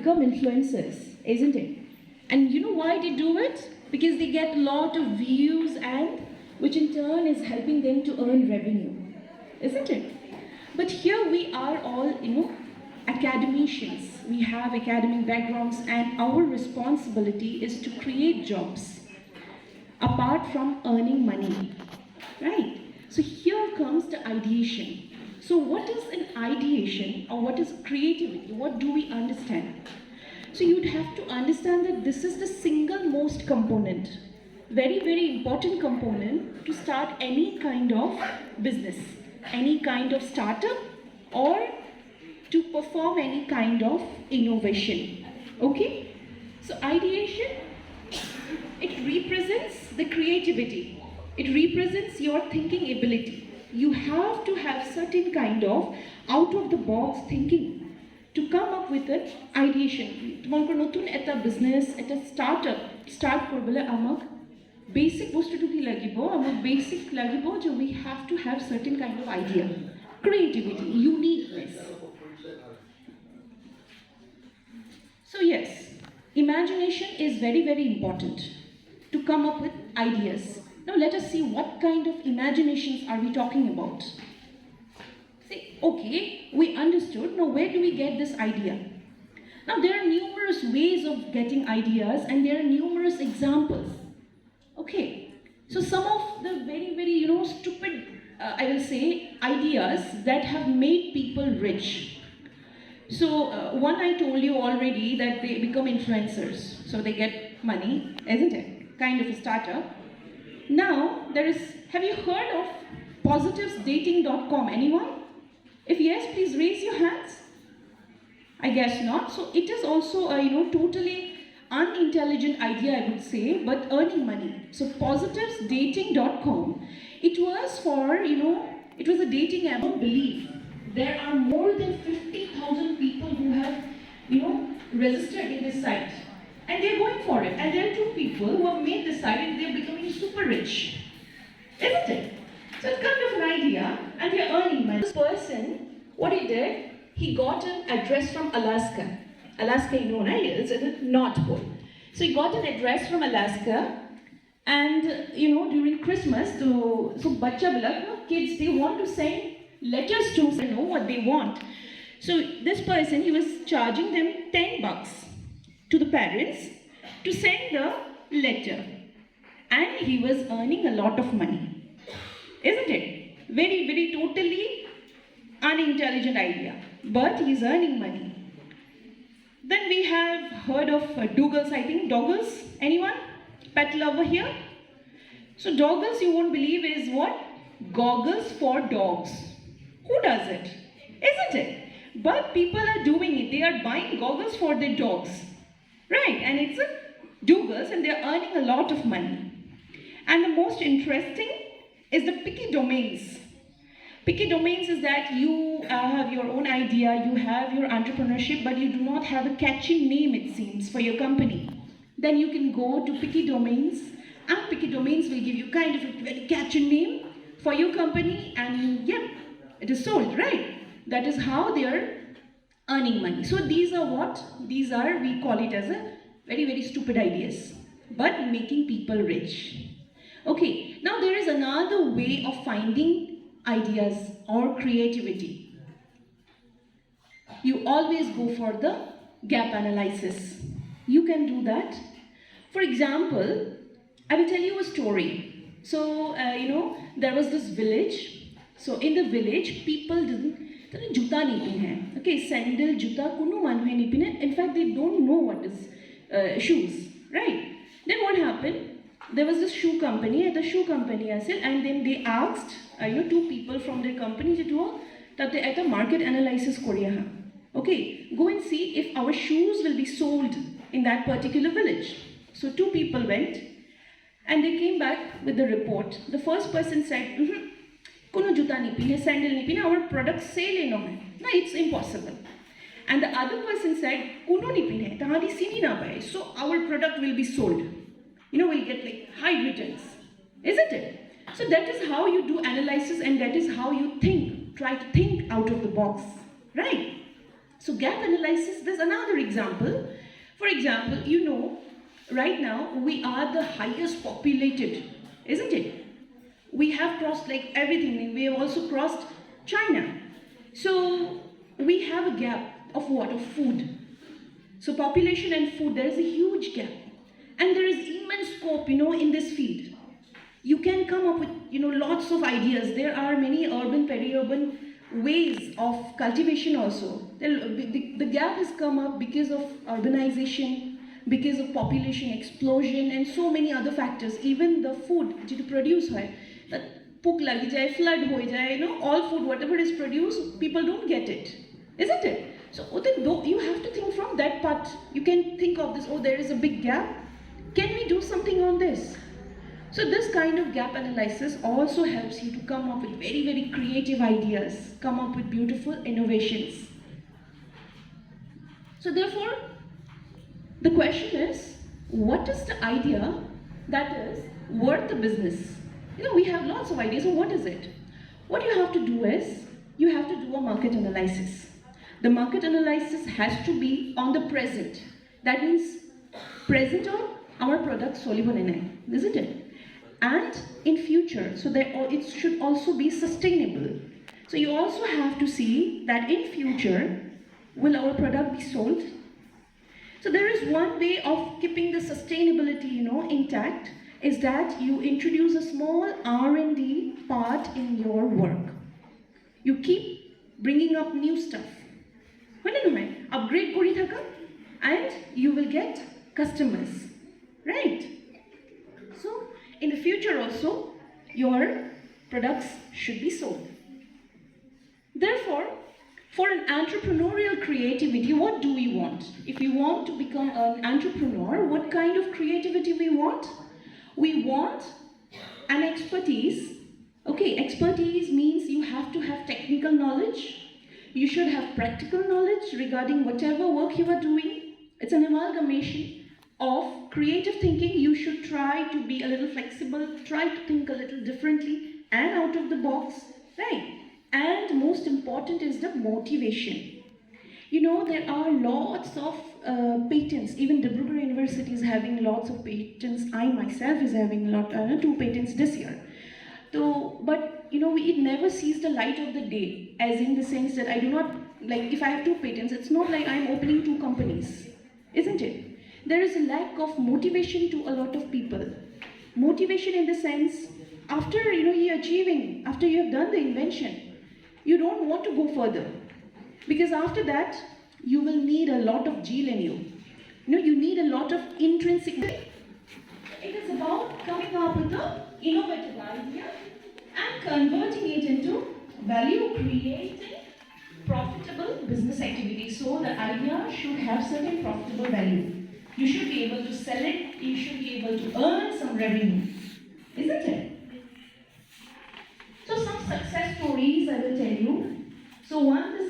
become influencers, isn't it? And you know why they do it? Because they get a lot of views, and which in turn is helping them to earn revenue, isn't it? But here we are all, academicians. We have academic backgrounds, and our responsibility is to create jobs apart from earning money, right? So here comes the ideation. So what is an ideation, or what is creativity? What do we understand? So you'd have to understand that this is the single most component, very, very important component to start any kind of business, any kind of startup, or to perform any kind of innovation. Okay? So ideation, it represents the creativity. It represents your thinking ability. You have to have certain kind of out of the box thinking to come up with an ideation. Tomorrow notun eta business, eta startup start korbole amak basic bostu ki lagibo, amak basic lagibo je we have to have certain kind of idea, creativity, uniqueness. So yes, imagination is very, very important to come up with ideas. Now let us see what kind of imaginations are we talking about. See, okay, we understood. Now where do we get this idea? Now there are numerous ways of getting ideas, and there are numerous examples. Okay, so some of the very, very, stupid, I will say, ideas that have made people rich. So one I told you already, that they become influencers. So they get money, isn't it? Kind of a startup. Now, have you heard of positivesdating.com? Anyone? If yes, please raise your hands. I guess not. So it is also a, totally unintelligent idea, I would say, but earning money. So positivesdating.com, it was for, it was a dating app. I don't believe there are more than 50,000 people who have, registered in this site. And they're going for it. And there are 2 people who have made this site, and they're becoming super rich. Isn't it? So it's kind of an idea, and they're earning money. This person, what he did, he got an address from Alaska. Alaska, right? It's in the North Pole. So he got an address from Alaska, and during Christmas, so kids, they want to send letters to know what they want. So this person, he was charging them $10 to the parents to send the letter, and he was earning a lot of money, isn't it? Very, very totally unintelligent idea, but he's earning money. Then we have heard of doggles, I think. Doggles, anyone? Pet lover here? So doggles, you won't believe, is what? Goggles for dogs. Who does it? Isn't it? But people are doing it. They are buying goggles for their dogs. Right, and it's a doggles, and they're earning a lot of money. And the most interesting is the picky domains. Picky domains is that you have your own idea, you have your entrepreneurship, but you do not have a catchy name, it seems, for your company. Then you can go to picky domains, and picky domains will give you kind of a very catchy name for your company, and yeah, it is sold, right? That is how they are earning money. So these are what? These are, we call it as a very, very stupid ideas, but making people rich. Okay, now there is another way of finding ideas or creativity. You always go for the gap analysis. You can do that. For example, I will tell you a story. So, there was this village. So in the village, people didn't juta nahi pehne. Okay, sandal, juta, kunu manhe nahi pehne. In fact, they don't know what is shoes, right? Then what happened? There was this shoe company, at the shoe company I said, and then they asked, 2 people from their company to do at a market analysis korea. Okay, go and see if our shoes will be sold in that particular village. So 2 people went, and they came back with the report. The first person said, Kuno juta nahi pehne, sandal nahi pehne, our product sale hai. No, it's impossible. And the other person said, Kuno nahi pehne, tahari sini na paye, so our product will be sold. We'll get like high returns, isn't it? So that is how you do analysis, and that is how you think, try to think out of the box, right? So gap analysis, there's another For example, you know, right now we are the highest populated, isn't it? We have crossed like everything. We have also crossed China. So we have a gap of what? Of food. So population and food, there is a huge gap. And there is immense scope, you know, in this field. You can come up with, you know, lots of ideas. There are many urban, peri-urban ways of cultivation also. The gap has come up because of urbanization, because of population explosion, and so many other factors. Even the food to produce, pook lagi jai, flood ho jai, you know, all food, whatever is produced, people don't get it, isn't it? So you have to think from that part. You can think of this, oh, there is a big gap. Can we do something on this? So this kind of gap analysis also helps you to come up with very, very creative ideas, come up with beautiful innovations. So therefore, the question is, what is the idea that is worth the business? You know, we have lots of ideas, so what is it? What you have to do is, you have to do a market analysis. The market analysis has to be on the present. That means present on our product soluble in, isn't it? And in future, so that it should also be sustainable. So you also have to see that in future, will our product be sold? So there is one way of keeping the sustainability, you know, intact, is that you introduce a small R&D part in your work. You keep bringing up new stuff. Upgrade kori thaka, and you will get customers, right? So in the future also, your products should be sold. Therefore, for an entrepreneurial creativity, what do we want? If we want to become an entrepreneur, what kind of creativity we want? We want an expertise. Okay, expertise means you have to have technical knowledge. You should have practical knowledge regarding whatever work you are doing. It's an amalgamation of creative thinking. You should try to be a little flexible, try to think a little differently and out of the box, right? And most important is the motivation. You know, there are lots of patents. Even Dibrugarh University is having lots of patents. I myself is having 2 patents this year. So, but you know, it never sees the light of the day, as in the sense that I do not, like if I have 2 patents, it's not like I'm opening 2 companies, isn't it? There is a lack of motivation to a lot of people. Motivation in the sense, after you're achieving, after you have done the invention, you don't want to go further. Because after that, you will need a lot of zeal in you. You know, you need a lot of intrinsic. It is about coming up with an innovative idea and converting it into value creating profitable business activity. So the idea should have certain profitable value. You should be able to sell it, you should be able to earn some revenue, isn't it? So some success stories I will tell you. So one,